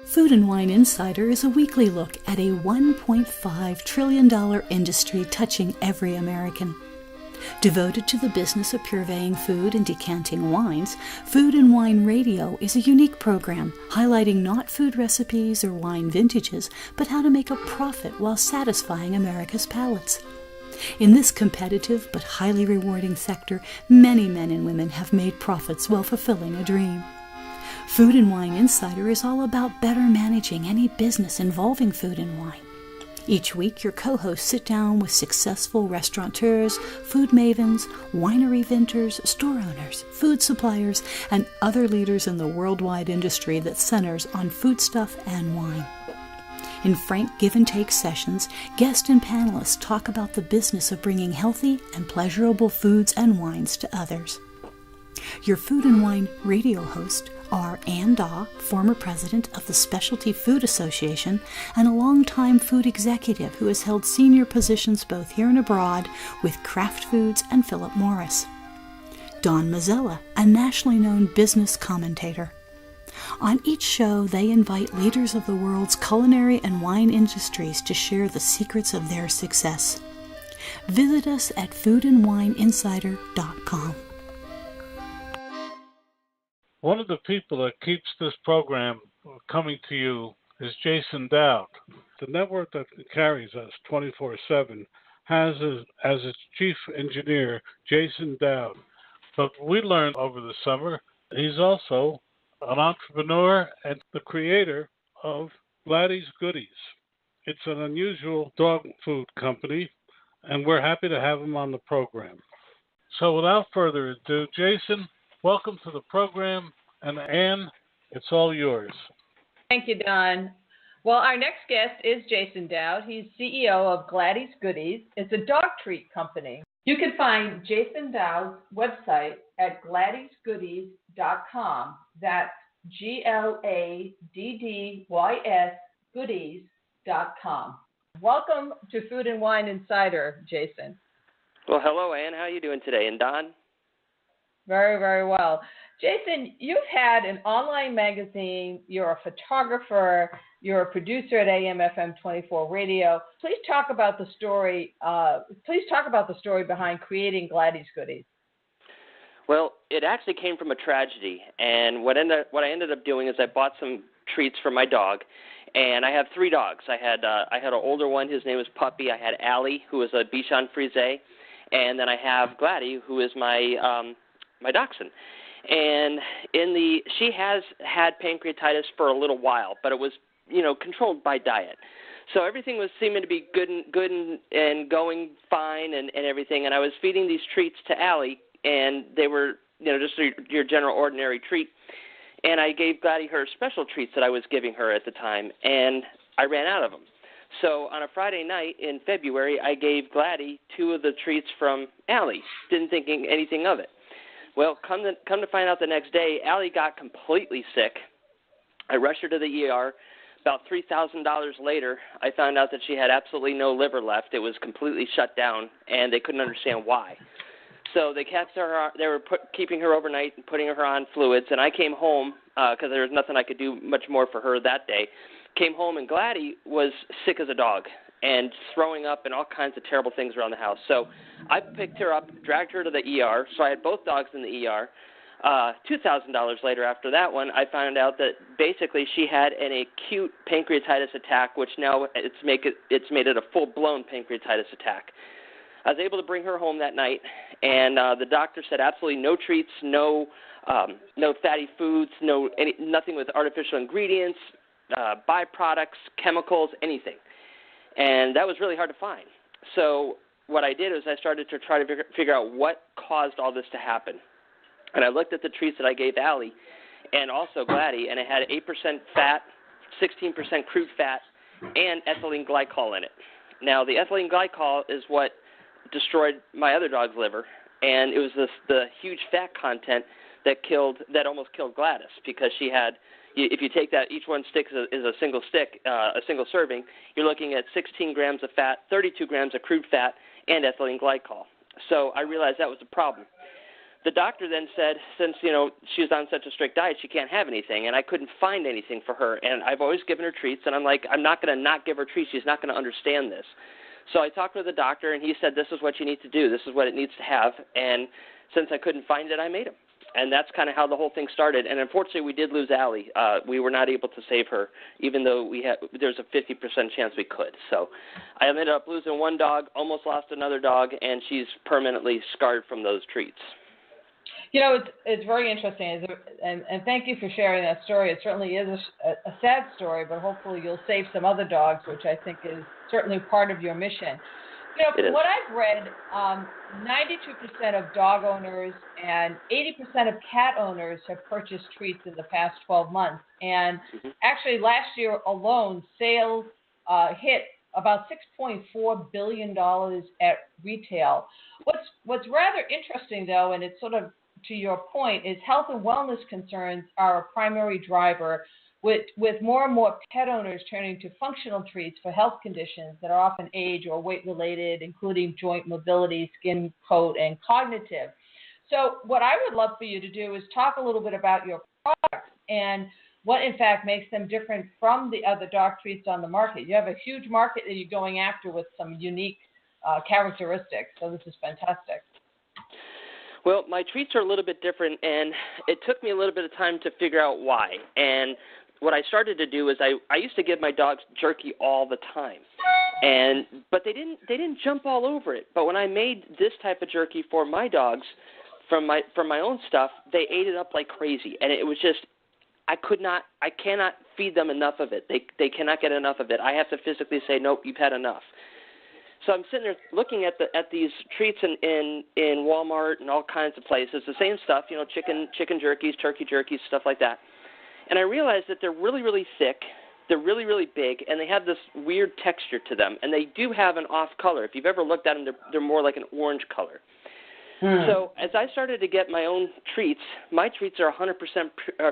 Food and Wine Insider is a weekly look at a $1.5 trillion industry touching every American. Devoted to the business of purveying food and decanting wines, Food and Wine Radio is a unique program highlighting not food recipes or wine vintages, but how to make a profit while satisfying America's palates. In this competitive but highly rewarding sector, many men and women have made profits while fulfilling a dream. Food and Wine Insider is all about better managing any business involving food and wine. Each week, your co-hosts sit down with successful restaurateurs, food mavens, winery vintners, store owners, food suppliers, and other leaders in the worldwide industry that centers on foodstuff and wine. In frank give-and-take sessions, guests and panelists talk about the business of bringing healthy and pleasurable foods and wines to others. Your Food and Wine Radio host are Ann Daw, former president of the Specialty Food Association and a longtime food executive who has held senior positions both here and abroad with Kraft Foods and Philip Morris. Don Mazzella, a nationally known business commentator. On each show, they invite leaders of the world's culinary and wine industries to share the secrets of their success. Visit us at foodandwineinsider.com. One of the people that keeps this program coming to you is Jason Dowd. The network that carries us 24/7 has as its chief engineer Jason Dowd. But we learned over the summer he's also an entrepreneur and the creator of Gladdy's Goodies. It's an unusual dog food company, and we're happy to have him on the program. So without further ado, Jason, welcome to the program, and Ann, it's all yours. Thank you, Don. Well, our next guest is Jason Dowd. He's CEO of Gladdy's Goodies. It's a dog treat company. You can find Jason Dowd's website at gladdysgoodies.com. That's GLADDYS goodies.com. Welcome to Food and Wine Insider, Jason. Well, hello, Ann. How are you doing today? And Don? Very, very well. Jason, you've had an online magazine. You're a photographer. You're a producer at AM/FM 24 Radio. Please talk about the story. Behind creating Gladdy's Goodies. Well, it actually came from a tragedy, and what I ended up doing is I bought some treats for my dog, and I have 3 dogs. I had an older one. His name was Puppy. I had Allie, who is a Bichon Frise, and then I have Gladdy, who is my dachshund. And she has had pancreatitis for a little while, but it was controlled by diet. So everything was seeming to be good and going fine and everything. And I was feeding these treats to Allie, and they were just your general ordinary treat. And I gave Gladdy her special treats that I was giving her at the time, and I ran out of them. So on a Friday night in February, I gave Gladdy 2 of the treats from Allie, didn't think anything of it. Well, come to find out the next day, Allie got completely sick. I rushed her to the ER. About $3,000 later, I found out that she had absolutely no liver left. It was completely shut down, and they couldn't understand why. So they kept her. They were keeping her overnight and putting her on fluids. And I came home because there was nothing I could do much more for her that day. Came home, and Gladdy was sick as a dog and throwing up and all kinds of terrible things around the house. So I picked her up, dragged her to the ER. So I had both dogs in the ER. $2,000 later after that one, I found out that basically she had an acute pancreatitis attack, which now it's made it a full-blown pancreatitis attack. I was able to bring her home that night, and the doctor said absolutely no treats, no fatty foods, nothing with artificial ingredients, byproducts, chemicals, anything. And that was really hard to find. So what I did is I started to try to figure out what caused all this to happen. And I looked at the treats that I gave Allie and also Gladdy, and it had 8% fat, 16% crude fat, and ethylene glycol in it. Now, the ethylene glycol is what destroyed my other dog's liver, and it was the huge fat content that almost killed Gladys, because she had, if you take that, each one stick is a single stick, a single serving, you're looking at 16 grams of fat, 32 grams of crude fat, and ethylene glycol. So I realized that was a problem. the doctor then said, since, she's on such a strict diet, she can't have anything, and I couldn't find anything for her. And I've always given her treats, and I'm like, I'm not going to not give her treats. She's not going to understand this. So I talked with the doctor, and he said, this is what you need to do. This is what it needs to have. And since I couldn't find it, I made them. And that's kind of how the whole thing started. And unfortunately, we did lose Allie. We were not able to save her, even though there's a 50% chance we could. So I ended up losing one dog, almost lost another dog, and she's permanently scarred from those treats. It's very interesting, and thank you for sharing that story. It certainly is a sad story, but hopefully you'll save some other dogs, which I think is certainly part of your mission. From what I've read, 92% of dog owners and 80% of cat owners have purchased treats in the past 12 months. And actually last year alone, sales hit about $6.4 billion at retail. What's rather interesting, though, and it's sort of to your point, is health and wellness concerns are a primary driver, with more and more pet owners turning to functional treats for health conditions that are often age or weight related, including joint mobility, skin, coat, and cognitive. So what I would love for you to do is talk a little bit about your products and what in fact makes them different from the other dog treats on the market. You have a huge market that you're going after with some unique characteristics, so this is fantastic. Well, my treats are a little bit different, and it took me a little bit of time to figure out why. And what I started to do is I used to give my dogs jerky all the time, but they didn't jump all over it. But when I made this type of jerky for my dogs, from my own stuff, they ate it up like crazy, and it was just I cannot feed them enough of it. They cannot get enough of it. I have to physically say, nope, you've had enough. So I'm sitting there looking at these treats in Walmart and all kinds of places, the same stuff, chicken jerkies, turkey jerkies, stuff like that. And I realized that they're really, really thick, they're really, really big, and they have this weird texture to them. And they do have an off color. If you've ever looked at them, they're more like an orange color. So as I started to get my own treats, my treats are 100%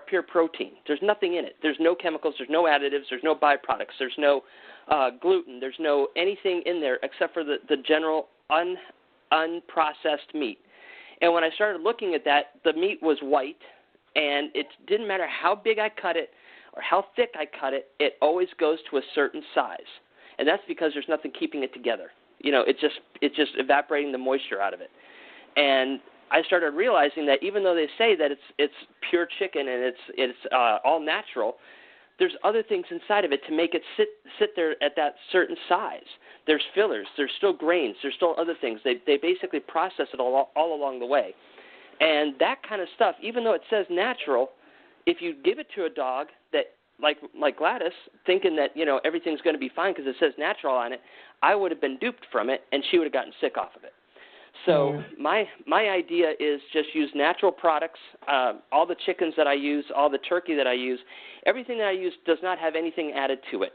pure protein. There's nothing in it. There's no chemicals. There's no additives. There's no byproducts. There's no gluten. There's no anything in there except for the general unprocessed meat. And when I started looking at that, the meat was white, and it didn't matter how big I cut it or how thick I cut it, it always goes to a certain size. And that's because there's nothing keeping it together. It's just evaporating the moisture out of it. And I started realizing that even though they say that it's pure chicken and it's all natural, there's other things inside of it to make it sit there at that certain size. There's fillers, there's still grains, there's still other things. They basically process it all along the way. And that kind of stuff, even though it says natural, if you give it to a dog that like Gladys, thinking that everything's going to be fine because it says natural on it, I would have been duped from it, and she would have gotten sick off of it. So my idea is just use natural products. All the chickens that I use, all the turkey that I use, everything that I use does not have anything added to it.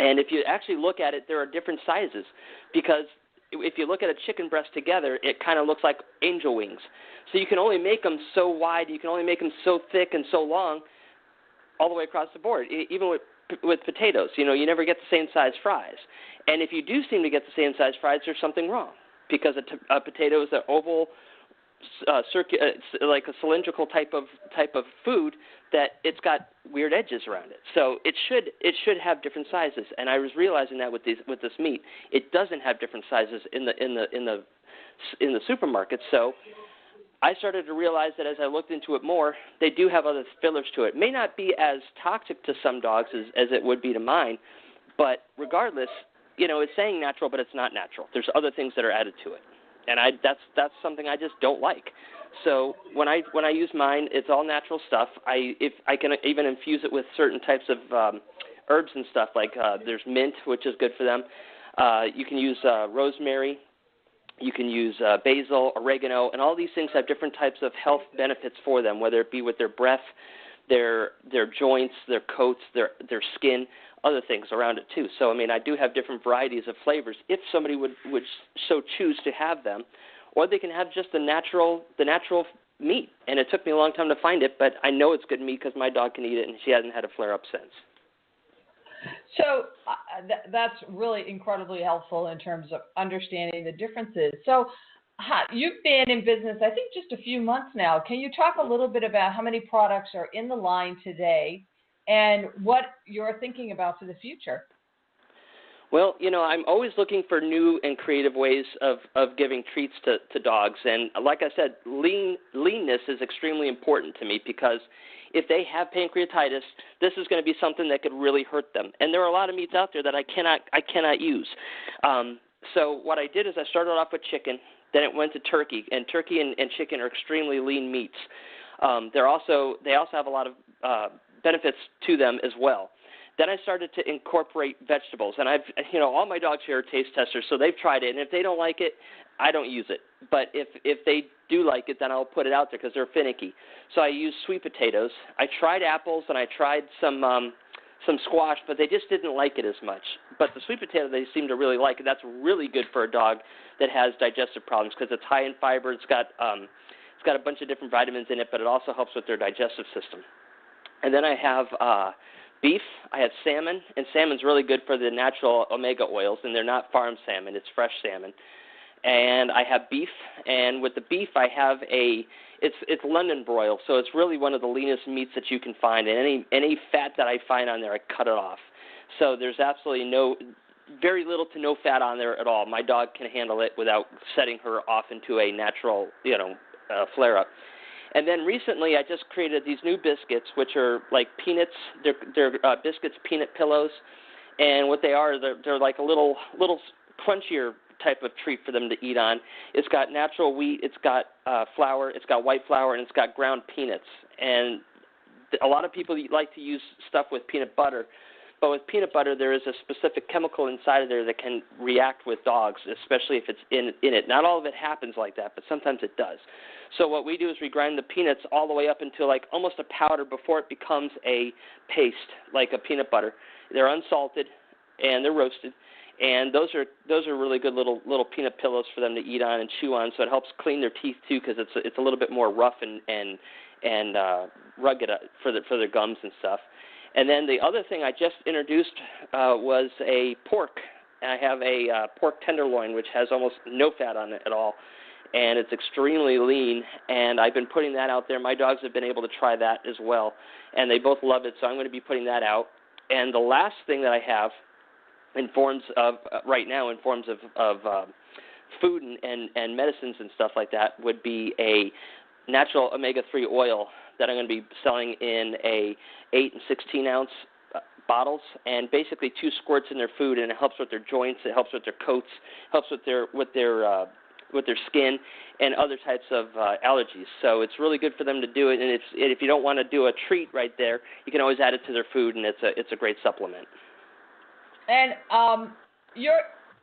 And if you actually look at it, there are different sizes, because if you look at a chicken breast together, it kind of looks like angel wings. So you can only make them so wide, you can only make them so thick and so long, all the way across the board. Even with potatoes, you never get the same size fries. And if you do seem to get the same size fries, there's something wrong, because a potato is an oval, like a cylindrical type of food that it's got weird edges around it. So it should have different sizes. And I was realizing that with this meat, it doesn't have different sizes in the supermarket. So I started to realize that as I looked into it more, they do have other fillers to it. It may not be as toxic to some dogs as it would be to mine, but regardless, it's saying natural, but it's not natural. There's other things that are added to it, and that's something I just don't like. So when I use mine, it's all natural stuff. If I can even infuse it with certain types of herbs and stuff, like there's mint, which is good for them. You can use rosemary. You can use basil, oregano, and all these things have different types of health benefits for them, whether it be with their breath, their joints, their coats, their skin, other things around it too. So, I do have different varieties of flavors if somebody would so choose to have them, or they can have just the natural meat. And it took me a long time to find it, but I know it's good meat because my dog can eat it, and she hasn't had a flare-up since. So that's really incredibly helpful in terms of understanding the differences. So You've been in business, I think, just a few months now. Can you talk a little bit about how many products are in the line today and what you're thinking about for the future? Well, I'm always looking for new and creative ways of giving treats to dogs. And like I said, leanness is extremely important to me because if they have pancreatitis, this is going to be something that could really hurt them. And there are a lot of meats out there that I cannot use. So what I did is I started off with chicken, then it went to turkey. And turkey and chicken are extremely lean meats. They also have a lot of benefits to them as well. Then I started to incorporate vegetables, and all my dogs here are taste testers, so they've tried it, and if they don't like it, I don't use it. But if they do like it, then I'll put it out there because they're finicky. So I use sweet potatoes. I tried apples, and I tried some squash, but they just didn't like it as much. But the sweet potato they seem to really like, and that's really good for a dog that has digestive problems because it's high in fiber. It's got a bunch of different vitamins in it, but it also helps with their digestive system. And then I have beef, I have salmon, and salmon's really good for the natural omega oils, and they're not farm salmon, it's fresh salmon. And I have beef, and with the beef I have it's London broil, so it's really one of the leanest meats that you can find, and any fat that I find on there, I cut it off. So there's absolutely very little to no fat on there at all. My dog can handle it without setting her off into a natural, flare-up. And then recently, I just created these new biscuits, which are like peanuts. They're biscuits, peanut pillows, and what they are, they're like a little crunchier type of treat for them to eat on. It's got natural wheat, it's got flour, it's got white flour, and it's got ground peanuts. And a lot of people like to use stuff with peanut butter, but with peanut butter, there is a specific chemical inside of there that can react with dogs, especially if it's in it. Not all of it happens like that, but sometimes it does. So what we do is we grind the peanuts all the way up into like almost a powder before it becomes a paste, like a peanut butter. They're unsalted and they're roasted, and those are really good little peanut pillows for them to eat on and chew on. So it helps clean their teeth too, because it's a little bit more rough and rugged for their gums and stuff. And then the other thing I just introduced was a pork. And I have a pork tenderloin, which has almost no fat on it at all, and it's extremely lean, and I've been putting that out there. My dogs have been able to try that as well, and they both love it, so I'm going to be putting that out. And the last thing that I have right now in forms of food and medicines and stuff like that would be a natural omega-3 oil that I'm going to be selling in a 8 and 16 ounce bottles, and basically 2 squirts in their food, and it helps with their joints, it helps with their coats, helps with their skin and other types of allergies. So it's really good for them to do it, and if you don't want to do a treat right there, you can always add it to their food, and it's a great supplement. And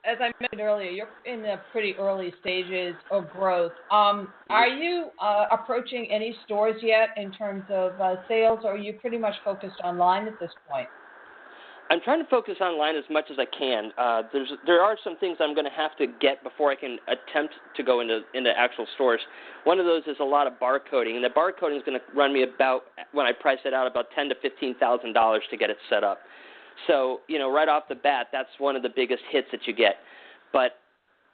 as I mentioned earlier, you're in the pretty early stages of growth. Are you approaching any stores yet in terms of sales, or are you pretty much focused online at this point? I'm trying to focus online as much as I can. There are some things I'm going to have to get before I can attempt to go into actual stores. One of those is a lot of barcoding, and the barcoding is going to run me about, when I price it out, about $10,000 to $15,000 to get it set up. So, right off the bat, that's one of the biggest hits that you get. But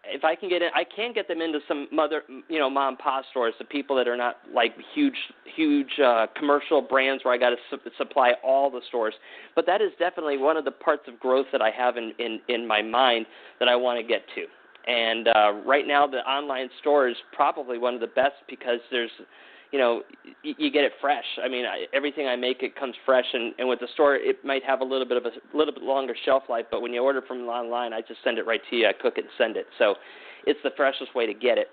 if I can get it, I can get them into some mom and pop stores, the people that are not like huge commercial brands where I got to supply all the stores. But that is definitely one of the parts of growth that I have in my mind that I want to get to. And right now, the online store is probably one of the best because there's, you get it fresh. I mean, everything I make, it comes fresh, and with the store, it might have a little bit longer shelf life, but when you order from online, I just send it right to you. I cook it and send it. So it's the freshest way to get it.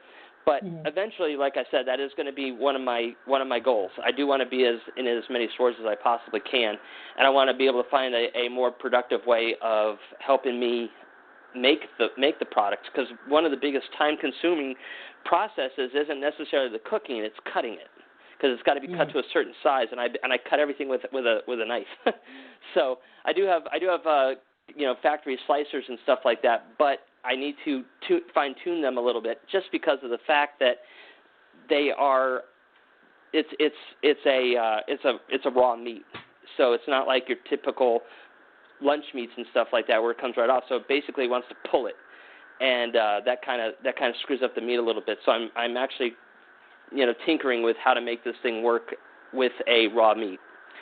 But eventually, like I said, that is going to be one of my goals. I do want to be in as many stores as I possibly can, and I want to be able to find a more productive way of helping me make the product, because one of the biggest time-consuming processes isn't necessarily the cooking; it's cutting it, because it's got to be cut to a certain size, and I cut everything with a knife. So I do have factory slicers and stuff like that, but I need to fine-tune them a little bit, just because of the fact that they are it's a raw meat, so it's not like your typical lunch meats and stuff like that where it comes right off. So it basically wants to pull it. and that kind of screws up the meat a little bit. So I'm actually, tinkering with how to make this thing work with a raw meat,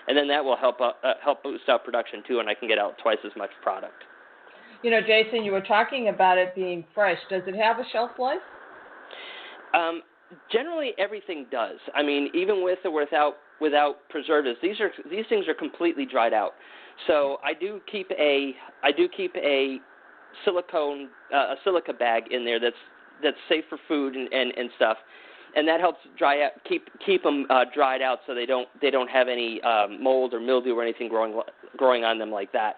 and then that will help boost out production too, and I can get out twice as much product. Jason, you were talking about it being fresh. Does it have a shelf life? Generally, everything does. I mean, even with or without preservatives, these things are completely dried out. So I do keep a silica bag in there that's safe for food and stuff, and that helps keep them dried out so they don't have any mold or mildew or anything growing on them like that.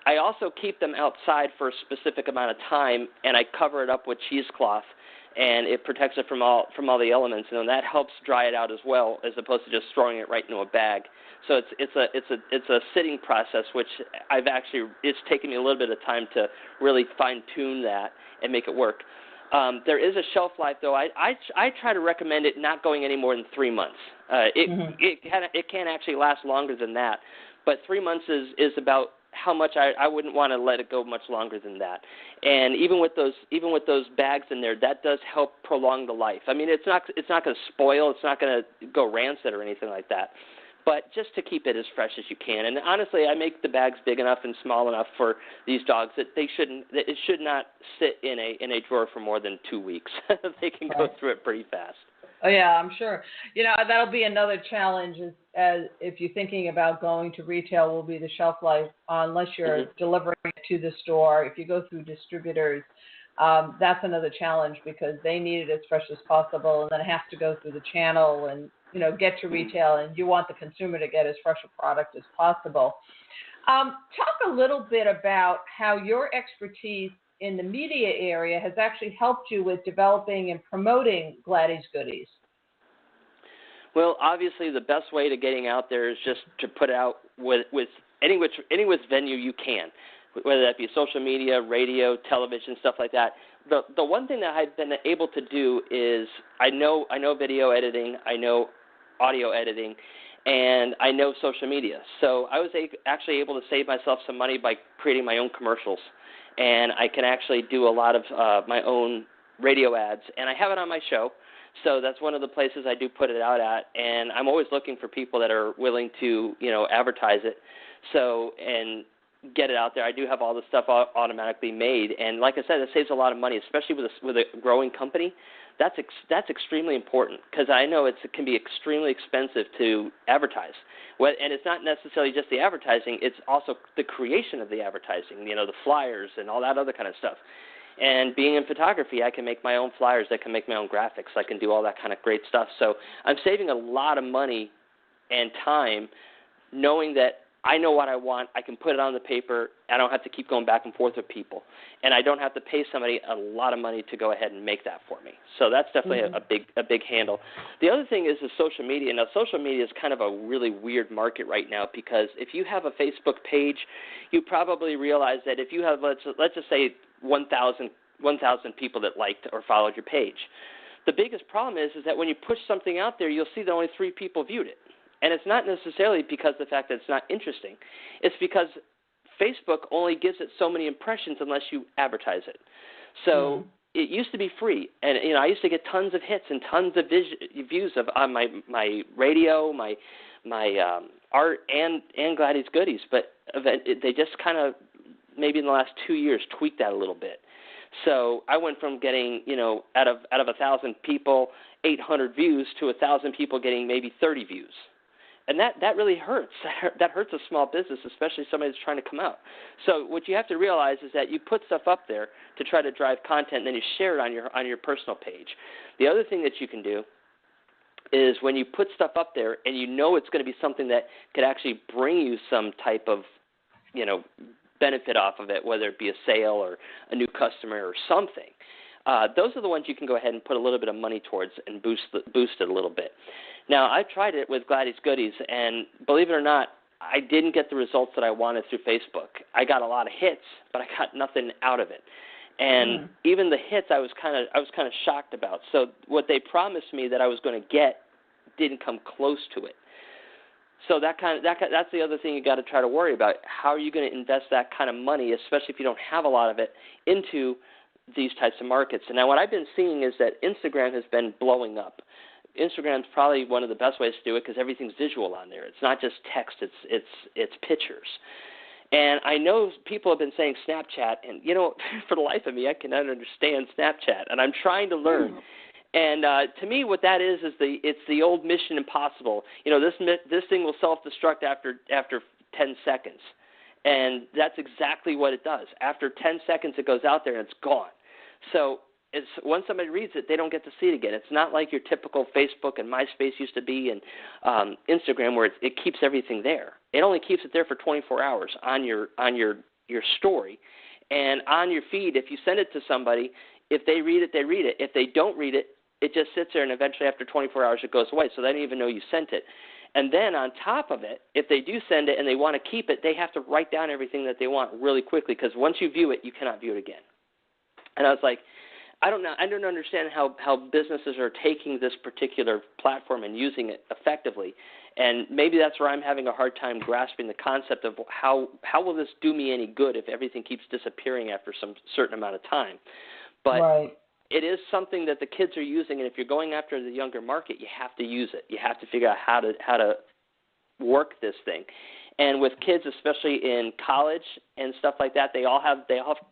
I also keep them outside for a specific amount of time, and I cover it up with cheesecloth, and it protects it from all the elements, and that helps dry it out as well, as opposed to just throwing it right into a bag. So it's a sitting process, which it's taken me a little bit of time to really fine tune that and make it work. There is a shelf life, though. I try to recommend it not going any more than 3 months. It can actually last longer than that, but 3 months is about how much I wouldn't want to let it go much longer than that. And even with those bags in there, that does help prolong the life. I mean, it's not going to spoil, it's not going to go rancid or anything like that, but just to keep it as fresh as you can. And honestly, I make the bags big enough and small enough for these dogs that it should not sit in a drawer for more than 2 weeks. They can go through it pretty fast. Oh, yeah, I'm sure. That'll be another challenge as if you're thinking about going to retail will be the shelf life, unless you're delivering it to the store. If you go through distributors, that's another challenge because they need it as fresh as possible, and then it has to go through the channel and, get to retail, and you want the consumer to get as fresh a product as possible. Talk a little bit about how your expertise in the media area has actually helped you with developing and promoting Gladdy's Goodies. Well, obviously, the best way to getting out there is just to put out with any which venue you can, whether that be social media, radio, television, stuff like that. The one thing that I've been able to do is I know video editing, I know audio editing, and I know social media. So I was actually able to save myself some money by creating my own commercials. And I can actually do a lot of my own radio ads, and I have it on my show, so that's one of the places I do put it out at, and I'm always looking for people that are willing to, advertise it, and get it out there. I do have all the stuff automatically made, and like I said, it saves a lot of money, especially with a growing company. That's extremely important because I know it can be extremely expensive to advertise. And it's not necessarily just the advertising, it's also the creation of the advertising, the flyers and all that other kind of stuff. And being in photography, I can make my own flyers, I can make my own graphics, I can do all that kind of great stuff. So I'm saving a lot of money and time knowing that I know what I want, I can put it on the paper, I don't have to keep going back and forth with people. And I don't have to pay somebody a lot of money to go ahead and make that for me. So that's definitely a big handle. The other thing is the social media. Now, social media is kind of a really weird market right now because if you have a Facebook page, you probably realize that if you have, let's just say 1,000 people that liked or followed your page. The biggest problem is that when you push something out there, you'll see that only 3 people viewed it. And it's not necessarily because of the fact that it's not interesting. It's because Facebook only gives it so many impressions unless you advertise it. So it used to be free, and I used to get tons of hits and tons of views on my radio, my art, and Gladdy's Goodies. But they just kind of maybe in the last 2 years tweaked that a little bit. So I went from getting out of 1,000 people 800 views to 1,000 people getting maybe 30 views. And that really hurts. That hurts a small business, especially somebody that's trying to come out. So what you have to realize is that you put stuff up there to try to drive content, and then you share it on your personal page. The other thing that you can do is when you put stuff up there and it's going to be something that could actually bring you some type of, benefit off of it, whether it be a sale or a new customer or something. Those are the ones you can go ahead and put a little bit of money towards and boost it a little bit. Now, I tried it with Gladdy's Goodies, and believe it or not, I didn't get the results that I wanted through Facebook. I got a lot of hits, but I got nothing out of it. And even the hits, I was kind of shocked about. So what they promised me that I was going to get didn't come close to it. So that's the other thing you got to try to worry about. How are you going to invest that kind of money, especially if you don't have a lot of it, into these types of markets. And now what I've been seeing is that Instagram has been blowing up. Instagram's probably one of the best ways to do it because everything's visual on there. It's not just text, it's pictures. And I know people have been saying Snapchat, and, for the life of me, I cannot understand Snapchat, and I'm trying to learn. And to me, what that is it's the old Mission Impossible. This thing will self-destruct after 10 seconds. And that's exactly what it does. After 10 seconds, it goes out there and it's gone. So once somebody reads it, they don't get to see it again. It's not like your typical Facebook and MySpace used to be and Instagram where it keeps everything there. It only keeps it there for 24 hours on your story. And on your feed, if you send it to somebody, if they read it, they read it. If they don't read it, it just sits there, and eventually after 24 hours it goes away, so they don't even know you sent it. And then on top of it, if they do send it and they want to keep it, they have to write down everything that they want really quickly because once you view it, you cannot view it again. And I was like, I don't know. I don't understand how businesses are taking this particular platform and using it effectively. And maybe that's where I'm having a hard time grasping the concept of how will this do me any good if everything keeps disappearing after some certain amount of time. But right. It is something that the kids are using, and if you're going after the younger market, you have to use it. You have to figure out how to work this thing. And with kids, especially in college and stuff like that, they all have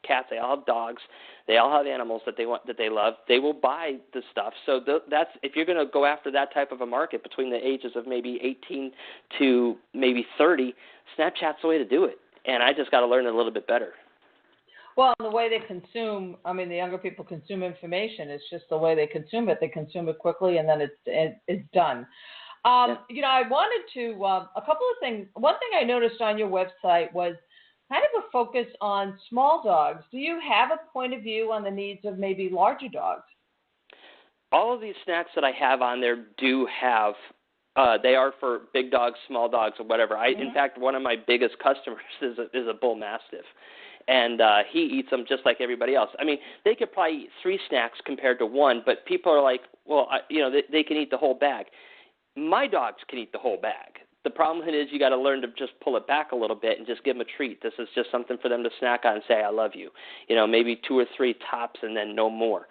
cats, they all have dogs, they all have animals that they love. They will buy the stuff. So that's if you're going to go after that type of a market between the ages of maybe 18 to maybe 30, Snapchat's the way to do it. And I just got to learn it a little bit better. Well, the way they consume, the younger people consume information. It's just the way they consume it. They consume it quickly, and then it's done. I wanted to, a couple of things. One thing I noticed on your website was kind of a focus on small dogs. Do you have a point of view on the needs of maybe larger dogs? All of these snacks that I have on there do have, they are for big dogs, small dogs, or whatever. In fact, one of my biggest customers is a bull mastiff. And he eats them just like everybody else. They could probably eat 3 snacks compared to 1, but people are like, well, they can eat the whole bag. My dogs can eat the whole bag. The problem is you got to learn to just pull it back a little bit and just give them a treat. This is just something for them to snack on and say, I love you. Maybe 2 or 3 tops and then no more.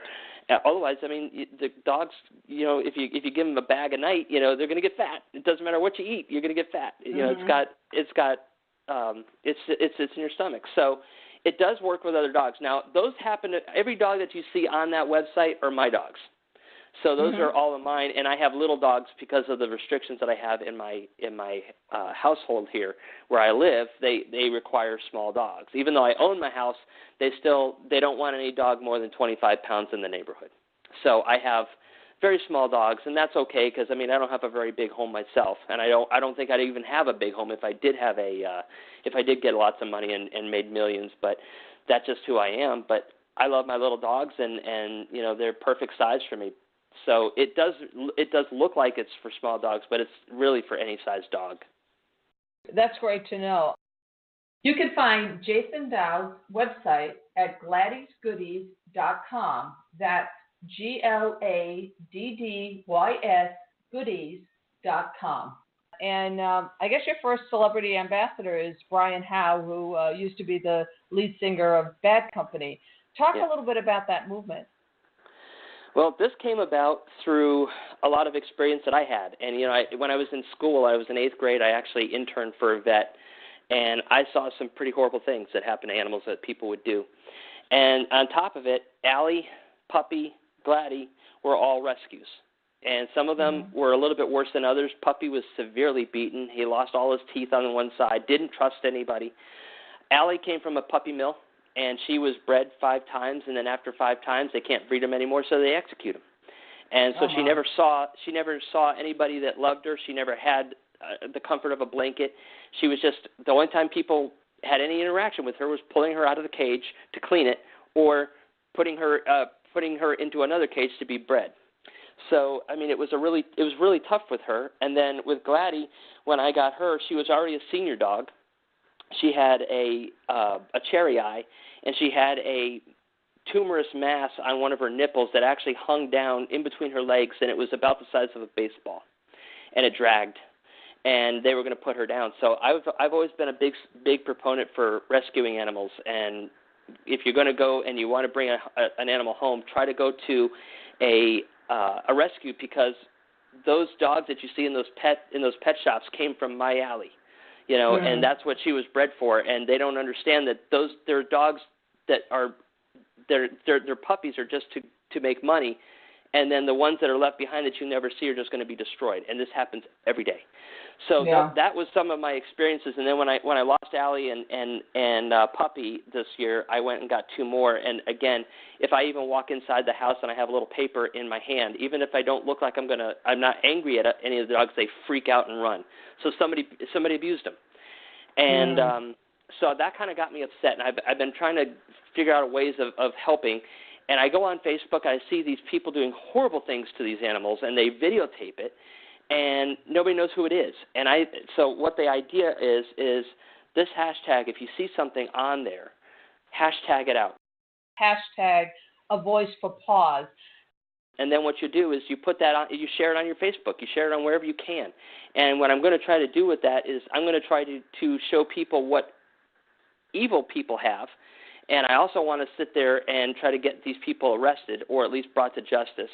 Otherwise, the dogs, if you give them a bag a night, they're going to get fat. It doesn't matter what you eat, you're going to get fat. It's in your stomach. So it does work with other dogs. Now, those every dog that you see on that website are my dogs. So those are all of mine, and I have little dogs because of the restrictions that I have in my household here where I live. They require small dogs. Even though I own my house, they don't want any dog more than 25 pounds in the neighborhood. So I have very small dogs, and that's okay because I don't have a very big home myself, and I don't think I'd even have a big home if I did have if I did get lots of money and made millions. But that's just who I am. But I love my little dogs, and they're perfect size for me. So it does look like it's for small dogs, but it's really for any size dog. That's great to know. You can find Jason Dowd's website at gladdysgoodies.com. That's GLADDYS goodies.com. And I guess your first celebrity ambassador is Brian Howe, who used to be the lead singer of Bad Company. Talk a little bit about that movement. Well, this came about through a lot of experience that I had. And, when I was in school, I was in 8th grade, I actually interned for a vet. And I saw some pretty horrible things that happened to animals that people would do. And on top of it, Allie, Puppy, Gladdy were all rescues. And some of them were a little bit worse than others. Puppy was severely beaten. He lost all his teeth on one side, didn't trust anybody. Allie came from a puppy mill, and she was bred 5 times, and then after 5 times, they can't breed them anymore, so they execute them. And so she never saw anybody that loved her. She never had the comfort of a blanket. She was just, the only time people had any interaction with her was pulling her out of the cage to clean it or putting her into another cage to be bred. So, it was really tough with her. And then with Gladdy, when I got her, she was already a senior dog. She had a cherry eye, and she had a tumorous mass on one of her nipples that actually hung down in between her legs, and it was about the size of a baseball, and it dragged, and they were going to put her down. So I've always been a big proponent for rescuing animals, and if you're going to go and you want to bring an animal home, try to go to a rescue, because those dogs that you see in those pet shops came from my alley, and that's what she was bred for. And they don't understand that they're dogs that are their puppies are just to make money, and then the ones that are left behind that you never see are just going to be destroyed. And this happens every day. So that was some of my experiences. And then when I lost Allie and Puppy this year, I went and got 2 more. And again, if I even walk inside the house and I have a little paper in my hand, even if I don't look like I'm not angry at any of the dogs, they freak out and run. So somebody abused them. And so that kind of got me upset. And I've been trying to figure out ways of helping. And I go on Facebook, I see these people doing horrible things to these animals, and they videotape it, and nobody knows who it is. And so what the idea is this hashtag, if you see something on there, hashtag it out. Hashtag a voice for pause. And then what you do is you put that on, you share it on your Facebook, you share it on wherever you can. And what I'm going to try to do with that is I'm going to try to show people what evil people have. And I also want to sit there and try to get these people arrested or at least brought to justice.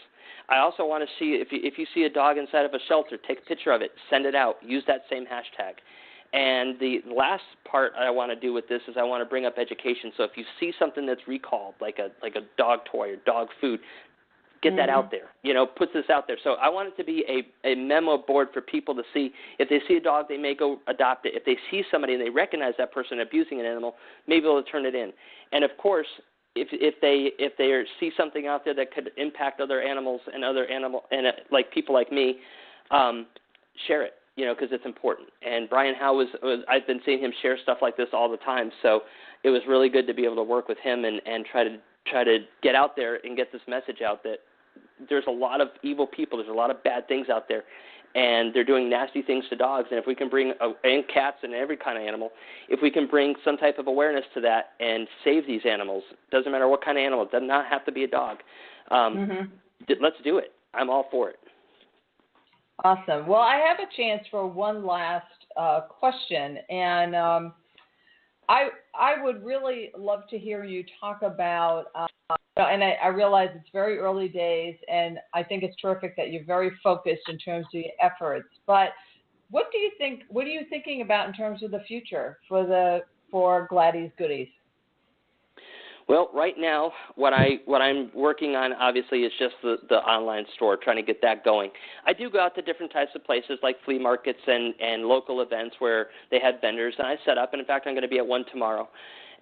I also want to see if you see a dog inside of a shelter, take a picture of it, send it out, use that same hashtag. And the last part I want to do with this is I want to bring up education. So if you see something that's recalled, like a dog toy or dog food, get that out there, put this out there. So I want it to be a memo board for people to see. If they see a dog, they may go adopt it. If they see somebody and they recognize that person abusing an animal, maybe they'll turn it in. And of course, if they see something out there that could impact other animals and like people like me, share it, because it's important. And Brian Howe I've been seeing him share stuff like this all the time. So it was really good to be able to work with him and try to get out there and get this message out that there's a lot of evil people. There's a lot of bad things out there, and they're doing nasty things to dogs. And if we can bring, and cats and every kind of animal, if we can bring some type of awareness to that and save these animals, doesn't matter what kind of animal, it does not have to be a dog. Let's do it. I'm all for it. Awesome. Well, I have a chance for one last question, and I would really love to hear you talk about, and I realize it's very early days, and I think it's terrific that you're very focused in terms of your efforts. But what are you thinking about in terms of the future for Gladdy's Goodies? Well, right now, what I'm working on, obviously, is just the online store, trying to get that going. I do go out to different types of places like flea markets and local events where they have vendors, and I set up, and in fact, I'm going to be at one tomorrow.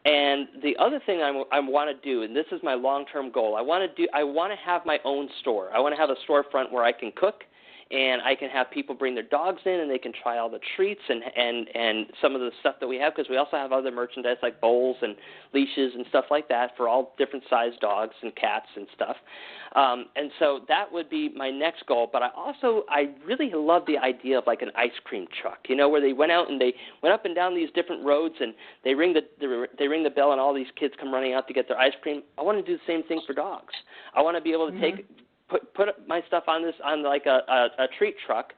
And the other thing I want to do, and this is my long-term goal, I want to have my own store. I want to have a storefront where I can cook, and I can have people bring their dogs in, and they can try all the treats and some of the stuff that we have, because we also have other merchandise like bowls and leashes and stuff like that for all different sized dogs and cats and stuff. And so that would be my next goal. But I really love the idea of like an ice cream truck, where they went out and they went up and down these different roads, and they ring the bell, and all these kids come running out to get their ice cream. I want to do the same thing for dogs. I want to be able to put my stuff on like a treat truck,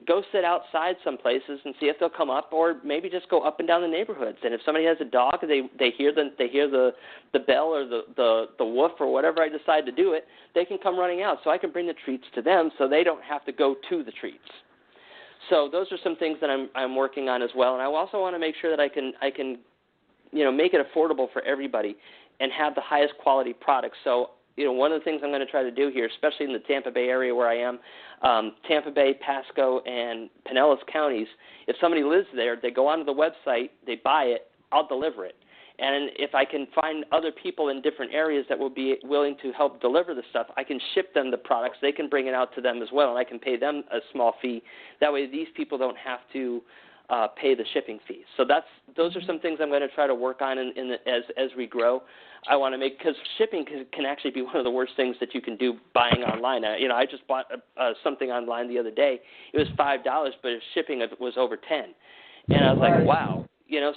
go sit outside some places and see if they'll come up, or maybe just go up and down the neighborhoods. And if somebody has a dog, they hear the bell or the woof or whatever I decide to do it, they can come running out. So I can bring the treats to them, so they don't have to go to the treats. So those are some things that I'm working on as well. And I also want to make sure that I can make it affordable for everybody and have the highest quality products. So one of the things I'm going to try to do here, especially in the Tampa Bay area where I am, Tampa Bay, Pasco, and Pinellas counties, if somebody lives there, they go onto the website, they buy it, I'll deliver it. And if I can find other people in different areas that will be willing to help deliver the stuff, I can ship them the products. They can bring it out to them as well, and I can pay them a small fee. That way these people don't have to pay the shipping fees. So those are some things I'm going to try to work on as we grow. I want to because shipping can actually be one of the worst things that you can do buying online. I just bought something online the other day. It was $5, but shipping was over $10, and I was like, wow.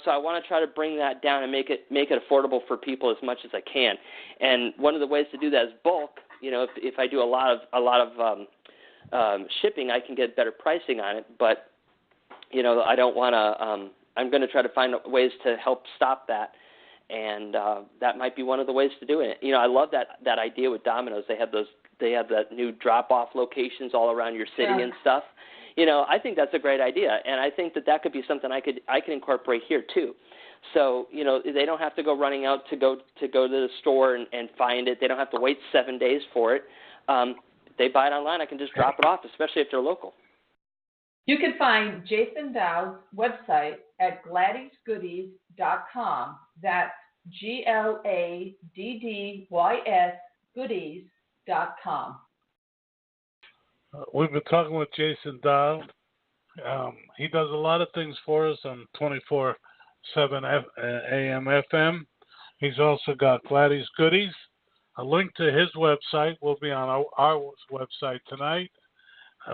So I want to try to bring that down and make it affordable for people as much as I can. And one of the ways to do that is bulk. If I do a lot of shipping, I can get better pricing on it, but I don't want to. I'm going to try to find ways to help stop that And that might be one of the ways to do it. You know, I love that idea with Domino's. They have that new drop-off locations all around your city and stuff. You know, I think that's a great idea, and I think that could be something I can incorporate here too. So, you know, they don't have to go running out to go to the store and find it. They don't have to wait 7 days for it. They buy it online. I can just drop it off, especially if they're local. You can find Jason Dowd's website at gladdysgoodies.com. That's GLADDYS goodies.com. We've been talking with Jason Dowd. He does a lot of things for us on 24/7 AM FM. He's also got Gladdy's Goodies. A link to his website will be on our website tonight,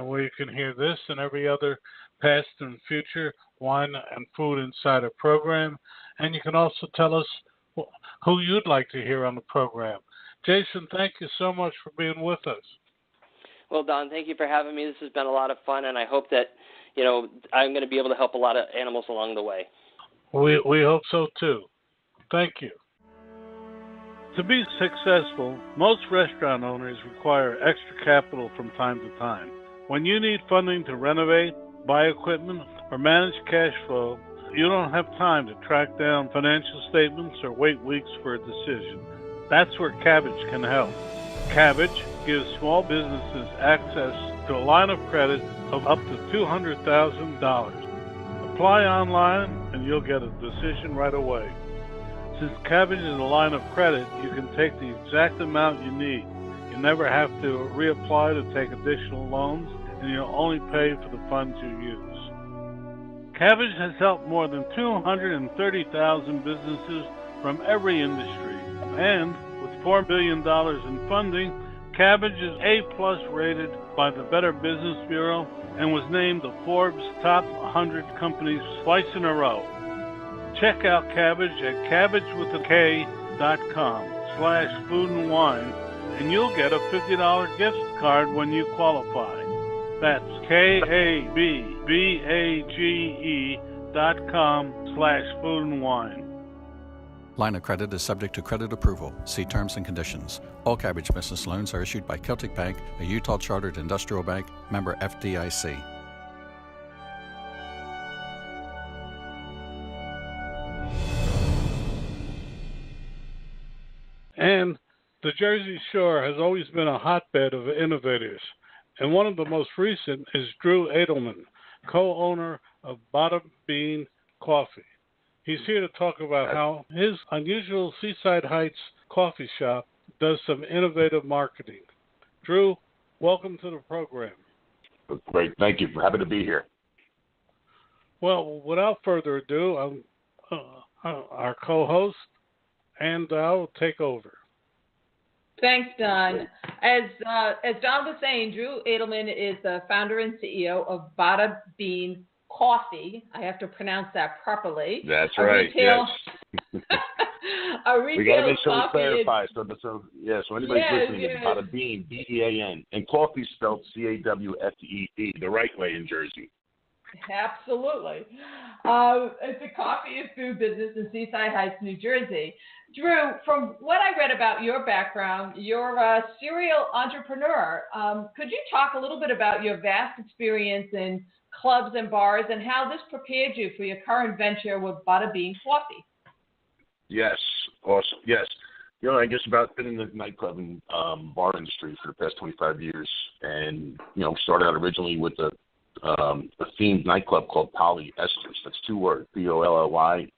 where you can hear this and every other past and future Wine and Food Insider program. And you can also tell us who you'd like to hear on the program. Jason, thank you so much for being with us. Well, Don, thank you for having me. This has been a lot of fun, and I hope that, you know, I'm going to be able to help a lot of animals along the way. We hope so, too. Thank you. To be successful, most restaurant owners require extra capital from time to time. When you need funding to renovate, buy equipment, or manage cash flow, you don't have time to track down financial statements or wait weeks for a decision. That's where Cabbage can help. Cabbage gives small businesses access to a line of credit of up to $200,000. Apply online and you'll get a decision right away. Since Cabbage is a line of credit, you can take the exact amount you need. You never have to reapply to take additional loans, and you'll only pay for the funds you use. Cabbage has helped more than 230,000 businesses from every industry, and with $4 billion in funding, Cabbage is A+ rated by the Better Business Bureau and was named the Forbes Top 100 Companies twice in a row. Check out Cabbage at cabbagewithak.com/food and wine, and you'll get a $50 gift card when you qualify. That's KABBAGE.com/food and wine. Line of credit is subject to credit approval. See terms and conditions. All Cabbage business loans are issued by Celtic Bank, a Utah chartered industrial bank, member FDIC. And the Jersey Shore has always been a hotbed of innovators. And one of the most recent is Drew Edelman, co-owner of Bada Bean Cawfee. He's here to talk about how his unusual Seaside Heights coffee shop does some innovative marketing. Drew, welcome to the program. Great. Thank you. Happy to be here. Well, without further ado, our co-host, and I'll take over. Thanks, Don. As Don was saying, Drew Edelman is the founder and CEO of Bada Bean Cawfee. I have to pronounce that properly. That's right. Yes. A retail we got to make sure we coffee clarify. So anybody's listening, it's Bada Bean, B-E-A-N, and coffee spelled C-A-W-F-E-E, the right way in Jersey. Absolutely. It's a coffee and food business in Seaside Heights, New Jersey. Drew, from what I read about your background, you're a serial entrepreneur. Could you talk a little bit about your vast experience in clubs and bars and how this prepared you for your current venture with Bada Bean Cawfee? Yes. Awesome. Yes. You know, I guess about been in the nightclub and bar industry for the past 25 years, and started out originally with a themed nightclub called Polyesters. That's two words, Polyesters.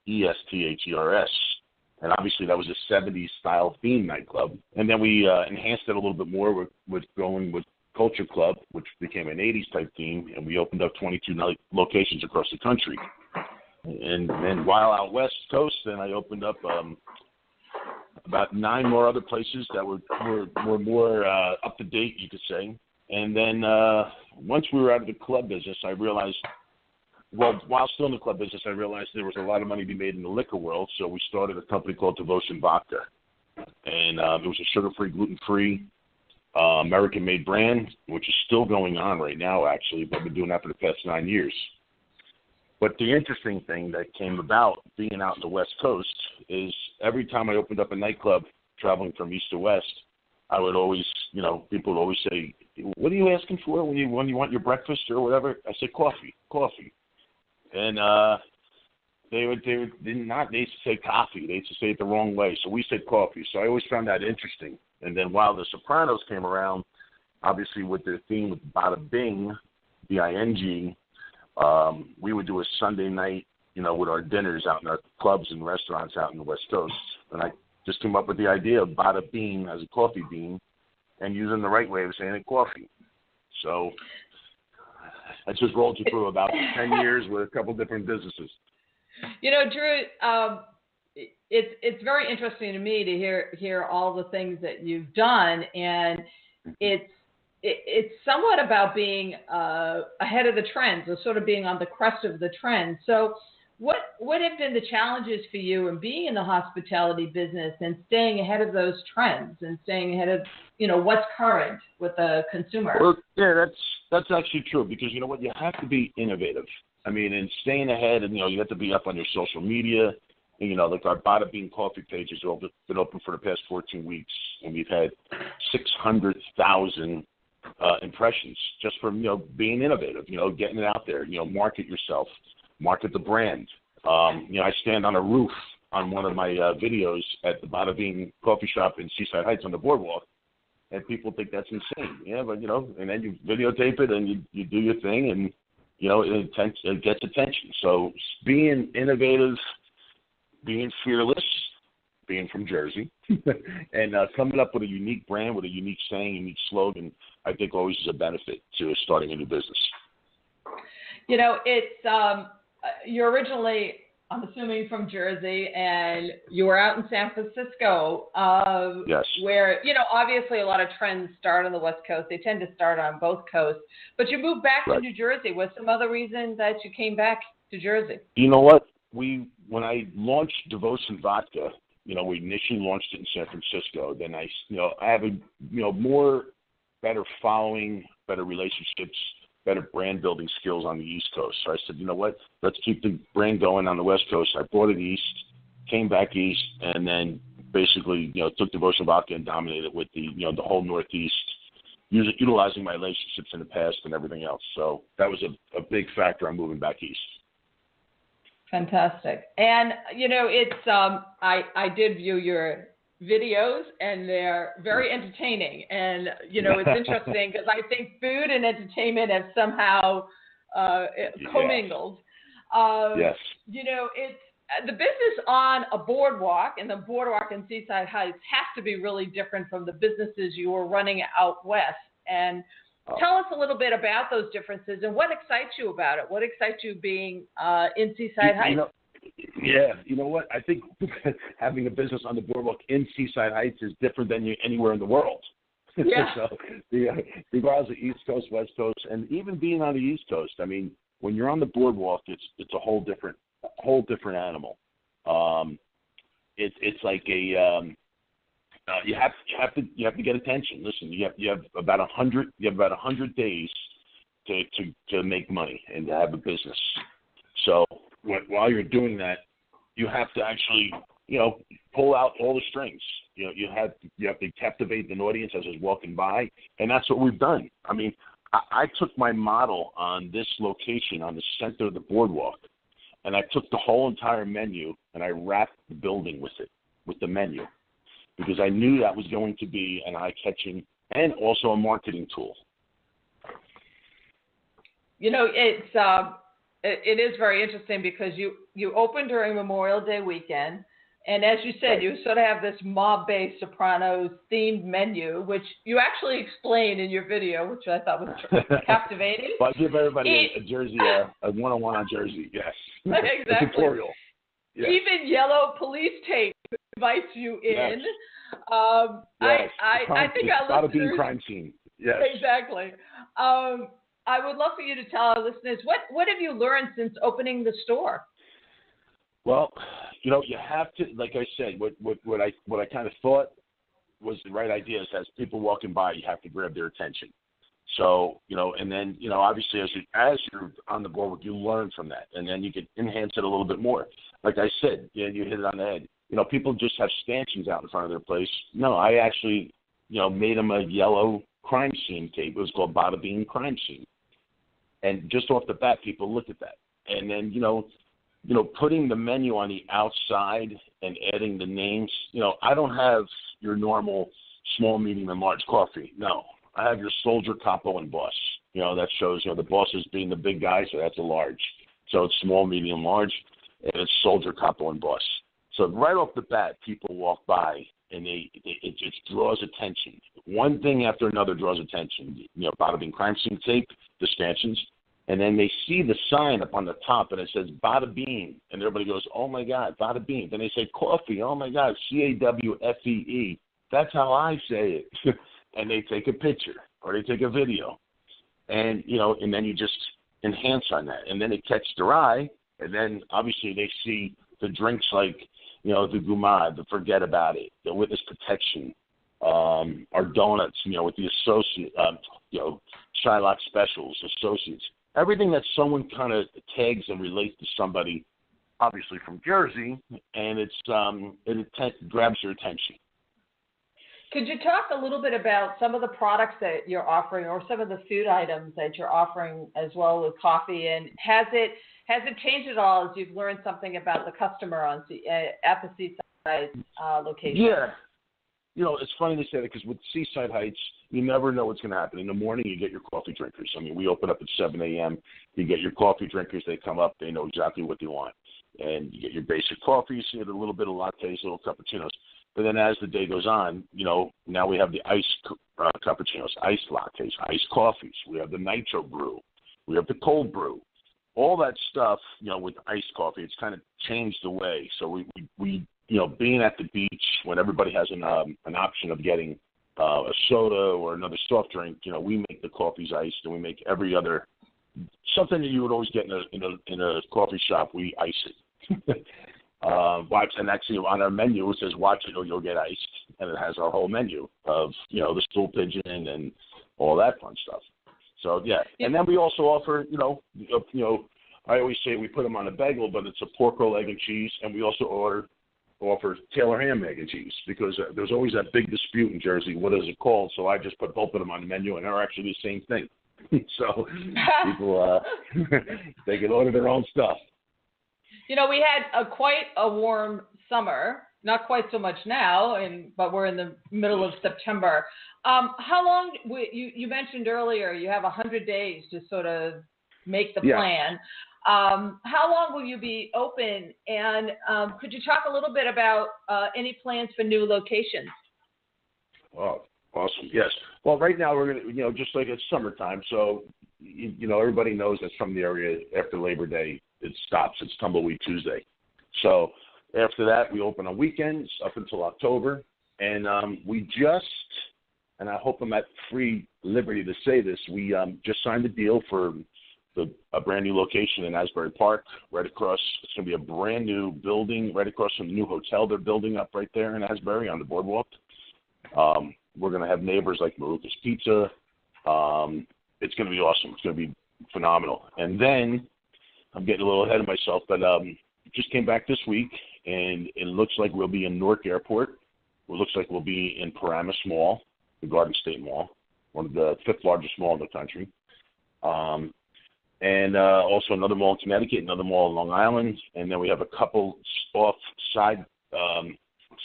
And obviously that was a 70s style themed nightclub. And then we enhanced it a little bit more with going with Culture Club, which became an 80s type theme, and we opened up 22 locations across the country. And then while out west coast, then I opened up about 9 more other places that were more up to date, you could say. And then once we were out of the club business, I realized, while still in the club business, I realized there was a lot of money to be made in the liquor world. So we started a company called Devotion Vodka. And it was a sugar-free, gluten-free, American-made brand, which is still going on right now, actually. But I've been doing that for the past 9 years. But the interesting thing that came about being out in the West Coast is every time I opened up a nightclub traveling from east to west, I would always, people would always say, "What are you asking for when you want your breakfast or whatever?" I said, "Coffee." And they used to say coffee. They used to say it the wrong way. So we said coffee. So I always found that interesting. And then while The Sopranos came around, obviously with their theme with Bada Bing, B-I-N-G, we would do a Sunday night, with our dinners out in our clubs and restaurants out in the West Coast. And I just came up with the idea of Bada Bean as a coffee bean and using the right way of saying it, coffee. So I just rolled you through about 10 years with a couple different businesses. Drew, it's very interesting to me to hear all the things that you've done, and it's somewhat about being ahead of the trends, or sort of being on the crest of the trend. So what have been the challenges for you in being in the hospitality business and staying ahead of those trends and staying ahead of, what's current with the consumer? Well, yeah, that's actually true, because you know what? You have to be innovative. I mean, and staying ahead, and you have to be up on your social media. And, like our Bada Bean Cawfee page has been open for the past 14 weeks, and we've had 600,000 impressions just from being innovative. Getting it out there. Market yourself, market the brand. I stand on a roof on one of my videos at the Bada Bean Coffee Shop in Seaside Heights on the boardwalk, and people think that's insane. Yeah, but and then you videotape it and you do your thing, and it gets attention. So being innovative, being fearless, being from Jersey, and coming up with a unique brand, with a unique saying, unique slogan, I think always is a benefit to starting a new business. It's you're originally, I'm assuming, from Jersey, and you were out in San Francisco, yes, where, obviously a lot of trends start on the West Coast. They tend to start on both coasts. But you moved back to New Jersey. Was some other reason that you came back to Jersey? You know what? When I launched Devotion Vodka, we initially launched it in San Francisco. Then I have a better following, better relationships, better brand building skills on the East Coast. So I said, you know what? Let's keep the brand going on the West Coast. I brought it east, came back east, and then basically, took Devotion Vodka and dominated with the whole Northeast, utilizing my relationships in the past and everything else. So that was a big factor on moving back east. Fantastic. And, it's, I did view your videos, and they're very entertaining. And, it's interesting because I think food and entertainment have somehow commingled. Yes. It's the business on a boardwalk, and the boardwalk in Seaside Heights has to be really different from the businesses you were running out west. And tell us a little bit about those differences and what excites you about it. What excites you being in Seaside Heights? You know what? I think having a business on the boardwalk in Seaside Heights is different than anywhere in the world. Yeah. So, regardless of East Coast, West Coast, and even being on the East Coast, I mean, when you're on the boardwalk, it's a whole different animal. It's like a you have to get attention. Listen, you have about 100 days to make money and to have a business. So while you're doing that, you have to actually pull out all the strings. You have to captivate an audience as it's walking by, and that's what we've done. I mean, I took my model on this location on the center of the boardwalk, and I took the whole entire menu and I wrapped the building with it, with the menu, because I knew that was going to be an eye-catching and also a marketing tool. It is very interesting because you opened during Memorial Day weekend, and as you said, you sort of have this mob-based Sopranos themed menu, which you actually explained in your video, which I thought was captivating. Well, I give everybody a Jersey, a one-on-one on Jersey, yes. Exactly. A tutorial. Yes. Even yellow police tape invites you in. Yes. Yes. I think our Bada Bean listeners... crime scene. Yes. Exactly. I would love for you to tell our listeners, what have you learned since opening the store? Well, you have to, like I said, what I kind of thought was the right idea is as people walking by, you have to grab their attention. So, and then, obviously as you're on the board, you learn from that, and then you can enhance it a little bit more. Like I said, you hit it on the head. People just have stanchions out in front of their place. No, I actually, made them a yellow crime scene tape. It was called Bada Bean Crime Scene. And just off the bat, people look at that. And then, putting the menu on the outside and adding the names, I don't have your normal small, medium, and large coffee. No. I have your soldier, capo, and boss. That shows, the boss is being the big guy, so that's a large. So it's small, medium, large, and it's soldier, capo, and boss. So right off the bat, people walk by, and it just draws attention. One thing after another draws attention. Bada Bean Crime Scene tape, the stanchions, and then they see the sign up on the top, and it says Bada Bean, and everybody goes, oh, my God, Bada Bean. Then they say coffee, oh, my God, CAWFEE. That's how I say it. And they take a picture or they take a video, and and then you just enhance on that, and then it catches their eye, and then obviously they see the drinks like the Gumad, the Forget About It, the Witness Protection, our donuts, with the associate, Shylock Specials, associates, everything that someone kind of tags and relates to somebody, obviously from Jersey, and it grabs your attention. Could you talk a little bit about some of the products that you're offering, or some of the food items that you're offering as well with coffee? And has it changed at all as you've learned something about the customer at the Seaside location? Yeah. It's funny to say that, because with Seaside Heights, you never know what's going to happen. In the morning, you get your coffee drinkers. I mean, we open up at 7 a.m. You get your coffee drinkers. They come up. They know exactly what they want. And you get your basic coffees, you get a little bit of lattes, little cappuccinos. But then as the day goes on, now we have the iced cappuccinos, iced lattes, iced coffees. We have the nitro brew. We have the cold brew. All that stuff, with iced coffee, it's kind of changed the way. So we being at the beach when everybody has an option of getting a soda or another soft drink, we make the coffees iced, and we make every other something that you would always get in a coffee shop. We ice it. And actually on our menu it says watch it or you'll get iced, and it has our whole menu of the stool pigeon and all that fun stuff. So yeah, and then we also offer I always say we put them on a bagel, but it's a pork roll, egg and cheese, and we also offer Taylor ham, egg and cheese, because there's always that big dispute in Jersey, what is it called? So I just put both of them on the menu, and they're actually the same thing. So people they can order their own stuff. We had quite a warm summer, not quite so much now, but we're in the middle of September. How long, you mentioned earlier, you have 100 days to sort of make the plan. How long will you be open? And could you talk a little bit about any plans for new locations? Oh, awesome. Yes. Well, right now we're going to, just like it's summertime, so, everybody knows that from the area after Labor Day, it stops. It's Tumbleweed Tuesday. So after that, we open on weekends up until October. And we just, and I hope I'm at free liberty to say this, we just signed a deal for a brand new location in Asbury Park, right across. It's going to be a brand new building right across from the new hotel they're building up right there in Asbury on the boardwalk. We're going to have neighbors like Maruka's Pizza. It's going to be awesome. It's going to be phenomenal. And then I'm getting a little ahead of myself, but just came back this week, and it looks like we'll be in Newark Airport. It looks like we'll be in Paramus Mall, the Garden State Mall, one of the 5th largest mall in the country. And also another mall in Connecticut, another mall in Long Island, and then we have a couple off-side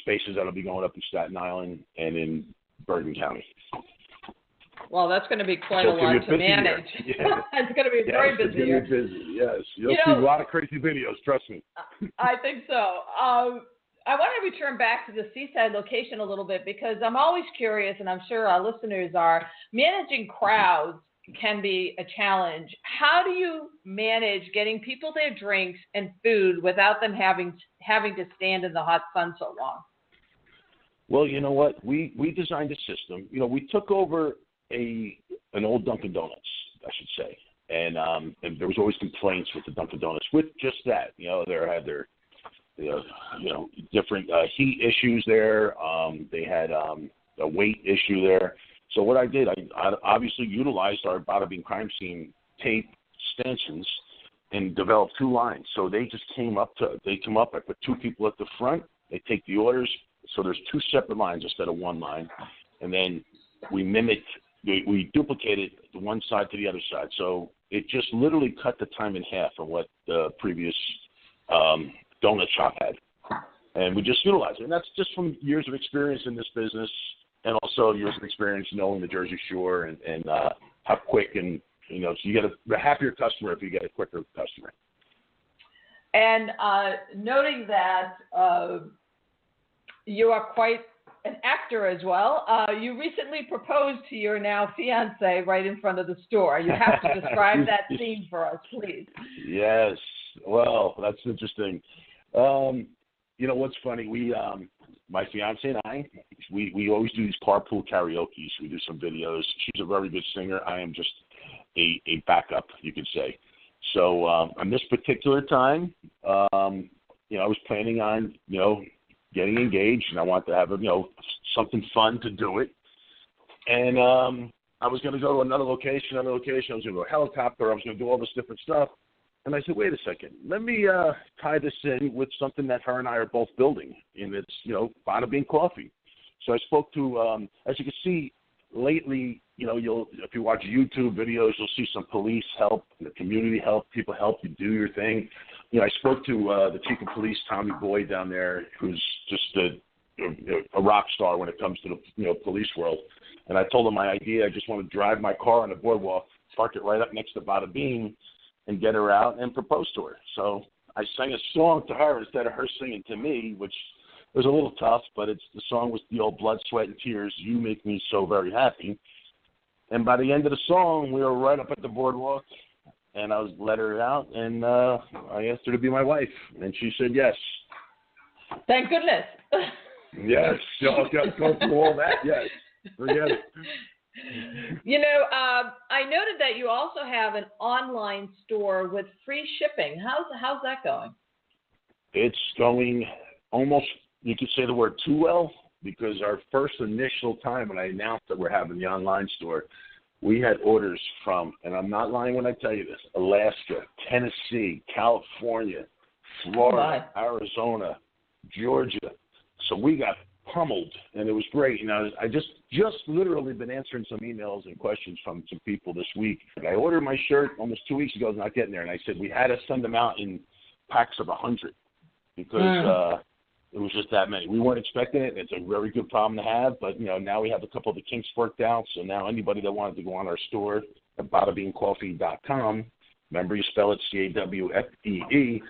spaces that will be going up in Staten Island and in Bergen County. Well, that's going to be quite a lot to manage. Yeah. It's going to be very busy. It's going to be busy, yes. You'll see a lot of crazy videos, trust me. I think so. I want to return back to the Seaside location a little bit, because I'm always curious, and I'm sure our listeners are, managing crowds can be a challenge. How do you manage getting people their drinks and food without them having to stand in the hot sun so long? Well, you know what? We designed a system. We took over an old Dunkin' Donuts, I should say, and there was always complaints with the Dunkin' Donuts with just that. They had their different heat issues there. They had a weight issue there. So what I did, I obviously utilized our Bada Bean crime scene tape stanchions and developed 2 lines. So they just came up. I put 2 people at the front. They take the orders. So there's 2 separate lines instead of 1 line. And then we duplicated the one side to the other side. So it just literally cut the time in half from what the previous donut shop had. And we just utilized it. And that's just from years of experience in this business, and also years of experience knowing the Jersey Shore and how quick and, so you get a happier customer if you get a quicker customer. And noting that you are quite an actor as well, you recently proposed to your now fiance right in front of the store. You have to describe that scene for us, please. Yes. Well, that's interesting. What's funny? My fiance and I, we always do these carpool karaoke. We do some videos. She's a very good singer. I am just a backup, you could say. So on this particular time, I was planning on, getting engaged, and I wanted to have, something fun to do it. And I was going to go to another location. I was going to go helicopter. I was going to do all this different stuff. And I said, wait a second, let me tie this in with something that her and I are both building, and it's, Bada Bean Cawfee. So I spoke to, as you can see lately, if you watch YouTube videos, you'll see some police help, the community help, people help you do your thing. I spoke to the chief of police, Tommy Boyd, down there, who's just a rock star when it comes to the police world. And I told him my idea. I just want to drive my car on the boardwalk, park it right up next to Bada Bean, and get her out and propose to her. So I sang a song to her instead of her singing to me, which was a little tough, but the song was the old Blood, Sweat, and Tears, You Make Me So Very Happy. And by the end of the song, we were right up at the boardwalk, and I let her out, and I asked her to be my wife, and she said yes. Thank goodness. Yes. Go through all that, yes. Forget it. I noted that you also have an online store with free shipping. How's that going? It's going almost, you could say the word too well, because our first initial time when I announced that we're having the online store, we had orders from, and I'm not lying when I tell you this, Alaska, Tennessee, California, Florida, Arizona, Georgia. So we got pummeled, and it was great. I just literally been answering some emails and questions from some people this week. I ordered my shirt almost 2 weeks ago. It's not getting there, and I said we had to send them out in packs of 100 because it was just that many. We weren't expecting it. It's a very good problem to have, but now we have a couple of the kinks worked out. So now anybody that wanted to go on our store at BadaBeanCawfee.com, remember you spell it CAWFEE.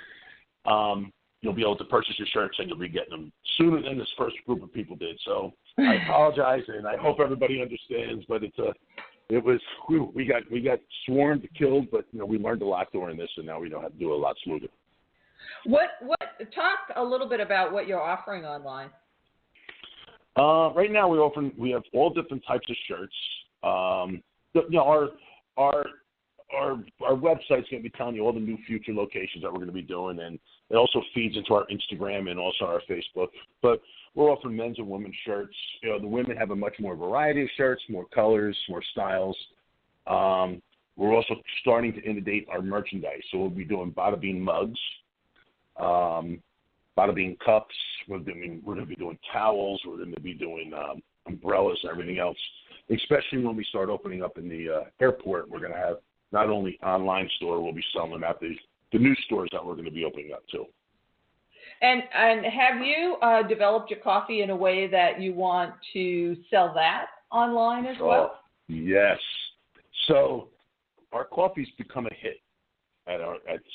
You'll be able to purchase your shirts, and you'll be getting them sooner than this first group of people did. So I apologize, and I hope everybody understands. But we got swarmed, killed, but we learned a lot during this, and now we know how to do it a lot smoother. Talk a little bit about what you're offering online. Right now we have all different types of shirts. Our website's going to be telling you all the new future locations that we're going to be doing, and it also feeds into our Instagram and also our Facebook. But we're offering men's and women's shirts. The women have a much more variety of shirts, more colors, more styles. We're also starting to inundate our merchandise. So we'll be doing Bada Bean mugs, Bada Bean cups. We're going to be doing towels. We're going to be doing umbrellas and everything else. Especially when we start opening up in the airport, we're going to have not only online store, we'll be selling them at the new stores that we're going to be opening up too. And have you developed your coffee in a way that you want to sell that online as well? Yes. So our coffee's become a hit at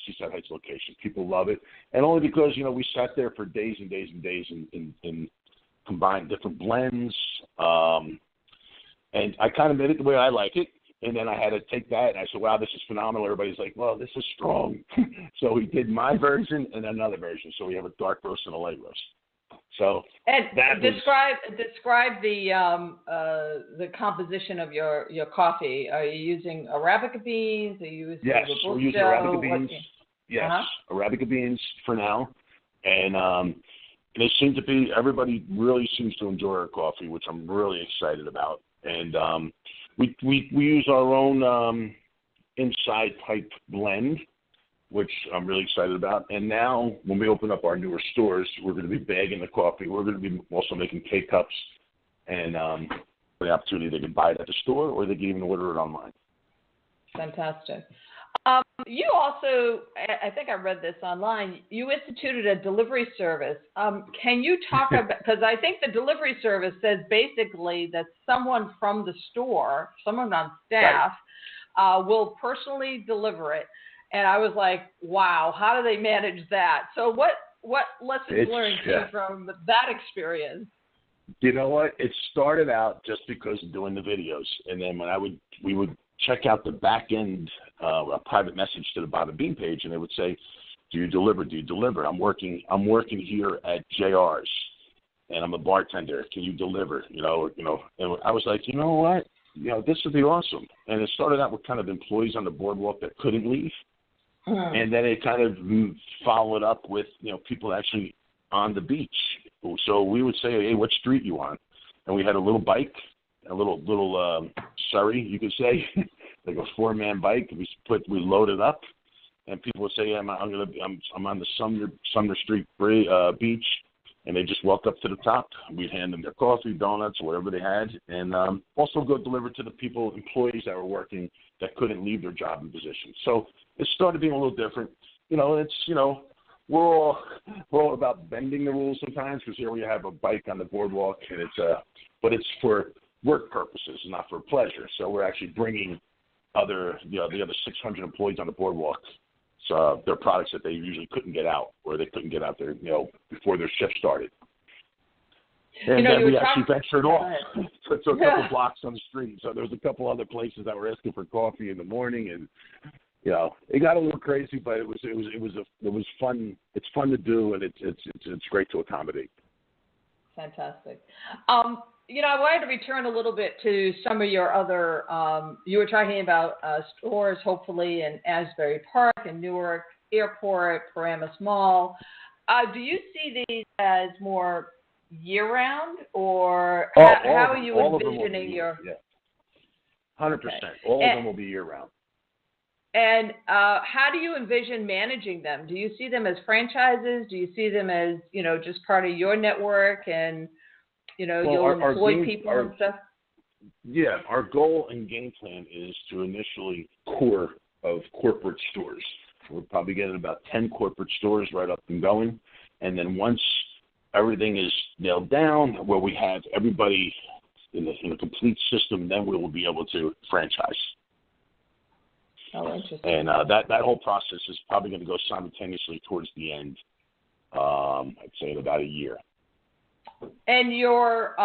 Seaside Heights location. People love it, and only because we sat there for days and days and days and combined different blends. And I kind of made it the way I like it. And then I had to take that, and I said, wow, this is phenomenal. Everybody's like, well, this is strong. So we did my version and another version. So we have a dark roast and a light roast. So describe the composition of your coffee. Are you using Arabica beans? Are you using Robusto? We're using Arabica beans. Yes, Arabica beans for now. And they seem to be, everybody really seems to enjoy our coffee, which I'm really excited about. And we use our own inside type blend, which I'm really excited about. And now when we open up our newer stores, we're going to be bagging the coffee. We're going to be also making K-Cups and the opportunity they can buy it at the store or they can even order it online. Fantastic. You also, I think I read this online, you instituted a delivery service. Can you talk about, because I think the delivery service says basically that someone from the store, someone on staff, will personally deliver it. And I was like, wow, how do they manage that? So what lessons learned came from that experience? You know what? It started out just because of doing the videos. And then when we would check out the back end, a private message to the Bada Bean page, and they would say, do you deliver? Do you deliver? I'm working here at JR's, and I'm a bartender. Can you deliver? You know, and I was like, you know what? This would be awesome. And it started out with kind of employees on the boardwalk that couldn't leave. And then it kind of followed up with, people actually on the beach. So we would say, hey, what street you on? And we had a little bike, a little Surrey, you could say, like a 4-man bike. We loaded up, and people would say, I'm on the Sumner Street beach, and they just walk up to the top. We'd hand them their coffee, donuts, whatever they had, and also go deliver to the employees that were working that couldn't leave their job and position. So it started being a little different. We're all about bending the rules sometimes, because here we have a bike on the boardwalk, and but it's for work purposes, not for pleasure. So we're actually bringing the other 600 employees on the boardwalk, so their products that they usually couldn't get out, or they couldn't get out there, before their shift started. And then we actually ventured off to a couple blocks on the street. So there was a couple other places that were asking for coffee in the morning, and it got a little crazy, but it was fun. It's fun to do, and it's great to accommodate. Fantastic. I wanted to return a little bit to some of your other. You were talking about stores, hopefully in Asbury Park and Newark Airport, Paramus Mall. Do you see these as more year-round, or how are you envisioning your? 100%. All of them will be year-round. And how do you envision managing them? Do you see them as franchises? Do you see them as, just part of your network and, you'll employ people and stuff? Yeah, our goal and game plan is to initially core of corporate stores. We're probably getting about 10 corporate stores right up and going. And then once everything is nailed down, where we have everybody in a complete system, then we will be able to franchise. Oh, interesting. And that whole process is probably going to go simultaneously towards the end, I'd say in about a year. And your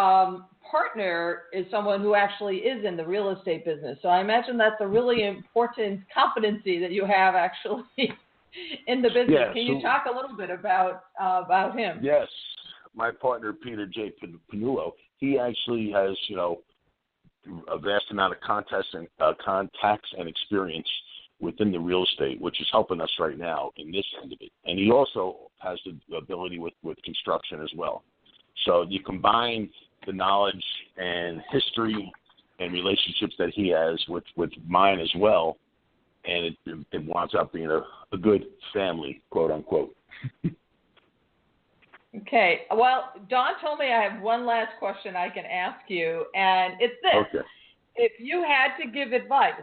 partner is someone who actually is in the real estate business. So I imagine that's a really important competency that you have actually in the business. Yeah, Can you talk a little bit about him? Yes. My partner, Peter J. Panulo, he actually has, a vast amount of contacts and experience within the real estate, which is helping us right now in this end of it. And he also has the ability with construction as well. So you combine the knowledge and history and relationships that he has with mine as well, and it winds up being a good family, quote unquote. Okay. Well, Don told me I have one last question I can ask you, and it's this. Okay. If you had to give advice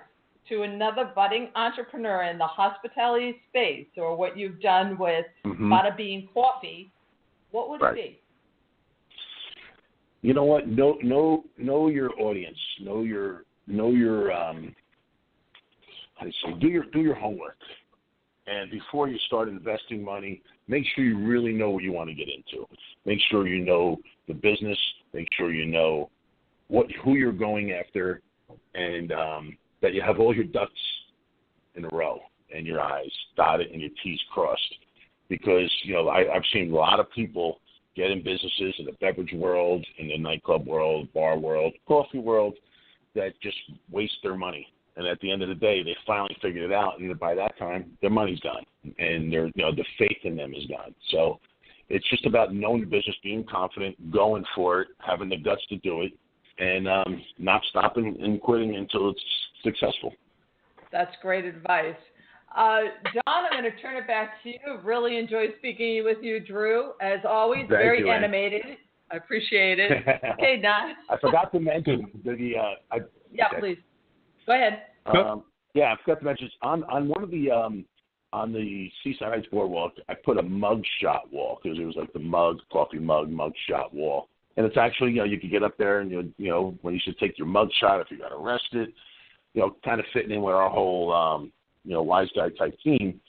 to another budding entrepreneur in the hospitality space, or what you've done with Bada Bean Cawfee, what would it be? You know what? Know your audience. Know your how do you say? Do your homework. And before you start investing money, make sure you really know what you want to get into. Make sure you know the business. Make sure you know who you're going after, and that you have all your ducks in a row and your I's dotted and your T's crossed. Because, I've seen a lot of people get in businesses in the beverage world, in the nightclub world, bar world, coffee world, that just waste their money. And at the end of the day, they finally figured it out, and by that time, their money's gone, and the faith in them is gone. So it's just about knowing the business, being confident, going for it, having the guts to do it, and not stopping and quitting until it's successful. That's great advice. Don, I'm going to turn it back to you. Really enjoyed speaking with you, Drew. As always, Thank very you, Ann. animated. I appreciate it. Okay, Don. I forgot to mention Please. Go ahead. I forgot to mention on one of the on the Seaside Heights Boardwalk, I put a mug shot wall because it was like the coffee mug shot wall. And it's actually, you could get up there and, when you should take your mug shot if you got arrested, kind of fitting in with our whole, wise guy type theme.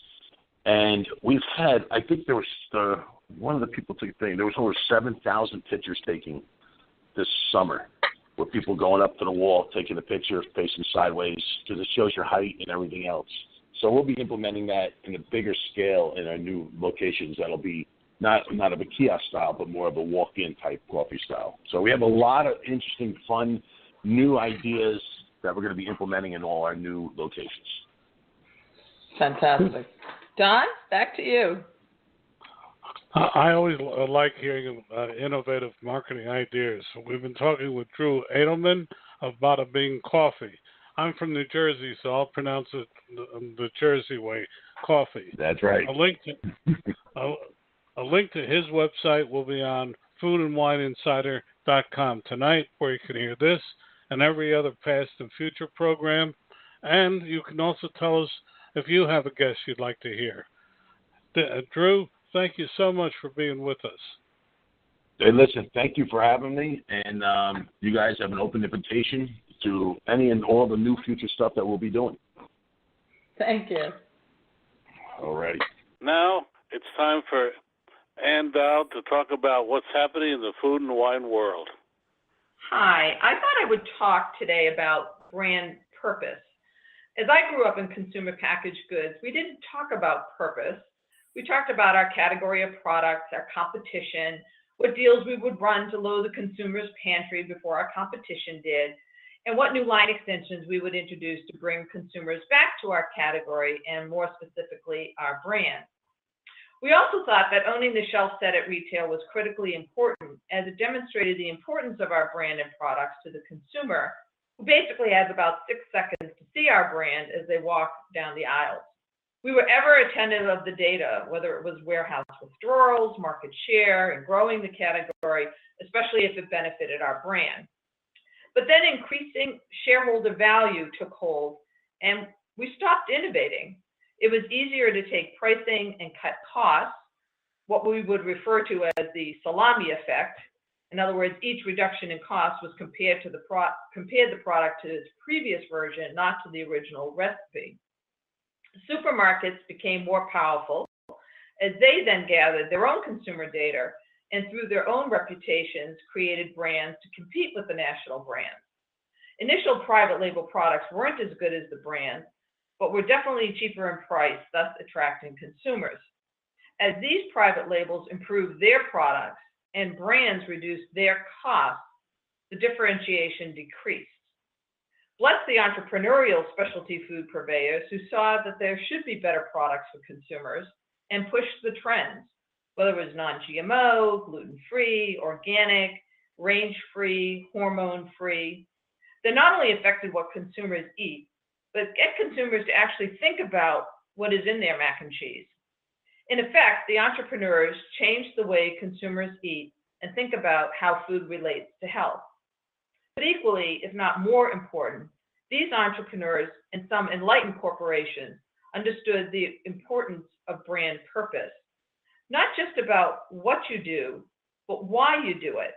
And we've had, I think there was, one of the people took a thing, there was over 7,000 pictures taken this summer with people going up to the wall, taking a picture, facing sideways, because it shows your height and everything else. So we'll be implementing that in a bigger scale in our new locations. That'll be not of a kiosk style, but more of a walk-in type coffee style. So we have a lot of interesting, fun, new ideas that we're going to be implementing in all our new locations. Fantastic. Don, back to you. I always like hearing innovative marketing ideas. We've been talking with Drew Edelman of Bada Bean Cawfee. I'm from New Jersey, so I'll pronounce it the Jersey way, coffee. That's right. A link to his website will be on foodandwineinsider.com tonight, where you can hear this and every other past and future program. And you can also tell us if you have a guest you'd like to hear. Drew, thank you so much for being with us. Hey, listen, thank you for having me. And you guys have an open invitation to any and all the new future stuff that we'll be doing. Thank you. All righty. Now it's time for Ann Dowd to talk about what's happening in the food and wine world. Hi. I thought I would talk today about brand purpose. As I grew up in consumer packaged goods, we didn't talk about purpose. We talked about our category of products, our competition, what deals we would run to load the consumer's pantry before our competition did, and what new line extensions we would introduce to bring consumers back to our category and more specifically our brand. We also thought that owning the shelf set at retail was critically important as it demonstrated the importance of our brand and products to the consumer, who basically has about 6 seconds to see our brand as they walk down the aisles. We were ever attentive of the data, whether it was warehouse withdrawals, market share, and growing the category, especially if it benefited our brand. But then increasing shareholder value took hold, and we stopped innovating. It was easier to take pricing and cut costs, what we would refer to as the salami effect. In other words, each reduction in cost was compared the product to its previous version, not to the original recipe. Supermarkets became more powerful as they then gathered their own consumer data and through their own reputations created brands to compete with the national brands. Initial private label products weren't as good as the brand, but were definitely cheaper in price, thus attracting consumers. As these private labels improved their products and brands reduced their costs, the differentiation decreased. Bless the entrepreneurial specialty food purveyors who saw that there should be better products for consumers and pushed the trends, whether it was non-GMO, gluten-free, organic, range-free, hormone-free. They not only affected what consumers eat, but get consumers to actually think about what is in their mac and cheese. In effect, the entrepreneurs changed the way consumers eat and think about how food relates to health. But equally, if not more important, these entrepreneurs and some enlightened corporations understood the importance of brand purpose, not just about what you do, but why you do it.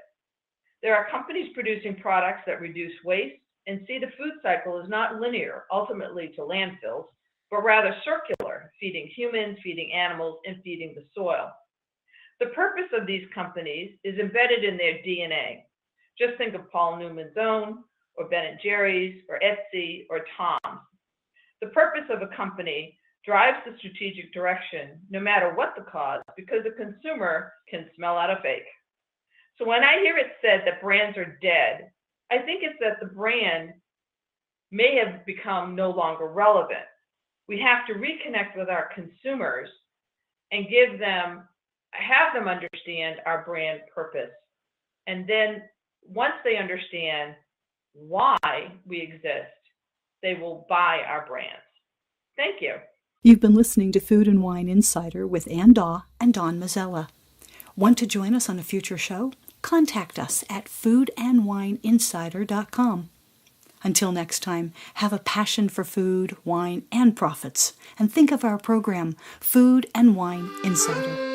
There are companies producing products that reduce waste and see the food cycle as not linear, ultimately to landfills, but rather circular, feeding humans, feeding animals, and feeding the soil. The purpose of these companies is embedded in their DNA. Just think of Paul Newman's Own, or Ben & Jerry's, or Etsy, or Tom's. The purpose of a company drives the strategic direction, no matter what the cause, because the consumer can smell out a fake. So when I hear it said that brands are dead, I think it's that the brand may have become no longer relevant. We have to reconnect with our consumers and have them understand our brand purpose, and then once they understand why we exist, they will buy our brands. Thank you. You've been listening to Food and Wine Insider with Ann Daw and Don Mazzella. Want to join us on a future show? Contact us at foodandwineinsider.com. Until next time, have a passion for food, wine, and profits, and think of our program, Food and Wine Insider.